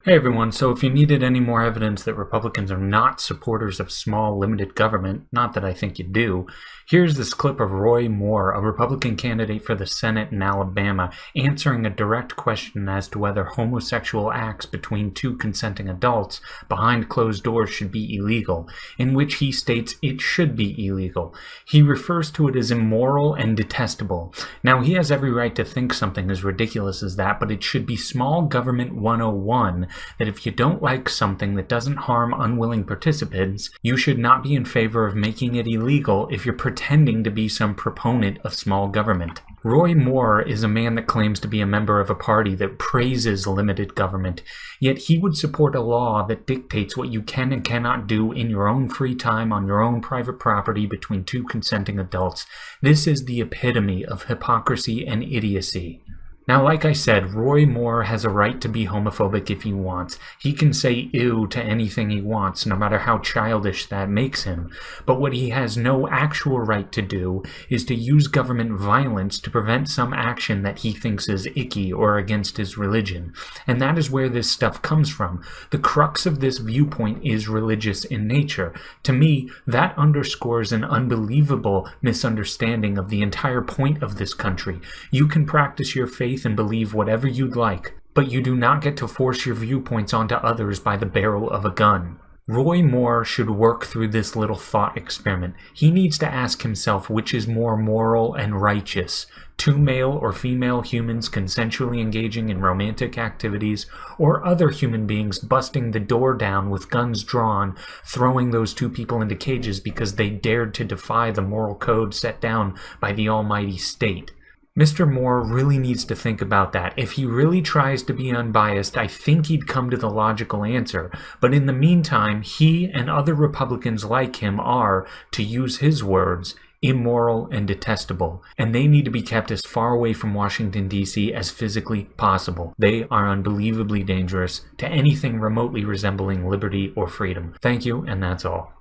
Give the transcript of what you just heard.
Hey everyone, so if you needed any more evidence that Republicans are not supporters of small, limited government, not that I think you do, here's this clip of Roy Moore, a Republican candidate for the Senate in Alabama, answering a direct question as to whether homosexual acts between two consenting adults behind closed doors should be illegal, in which he states it should be illegal. He refers to it as immoral and detestable. Now, he has every right to think something as ridiculous as that, but it should be small government 101, that if you don't like something that doesn't harm unwilling participants, you should not be in favor of making it illegal if you're pretending to be some proponent of small government. Roy Moore is a man that claims to be a member of a party that praises limited government, yet he would support a law that dictates what you can and cannot do in your own free time on your own private property between two consenting adults. This is the epitome of hypocrisy and idiocy. Now, like I said, Roy Moore has a right to be homophobic if he wants. He can say ew to anything he wants, no matter how childish that makes him. But what he has no actual right to do is to use government violence to prevent some action that he thinks is icky or against his religion. And that is where this stuff comes from. The crux of this viewpoint is religious in nature. To me, that underscores an unbelievable misunderstanding of the entire point of this country. You can practice your faith and believe whatever you'd like, but you do not get to force your viewpoints onto others by the barrel of a gun. Roy Moore should work through this little thought experiment. He needs to ask himself which is more moral and righteous: two male or female humans consensually engaging in romantic activities, or other human beings busting the door down with guns drawn, throwing those two people into cages because they dared to defy the moral code set down by the almighty state. Mr. Moore really needs to think about that. If he really tries to be unbiased, I think he'd come to the logical answer. But in the meantime, he and other Republicans like him are, to use his words, immoral and detestable, and they need to be kept as far away from Washington, D.C. as physically possible. They are unbelievably dangerous to anything remotely resembling liberty or freedom. Thank you, and that's all.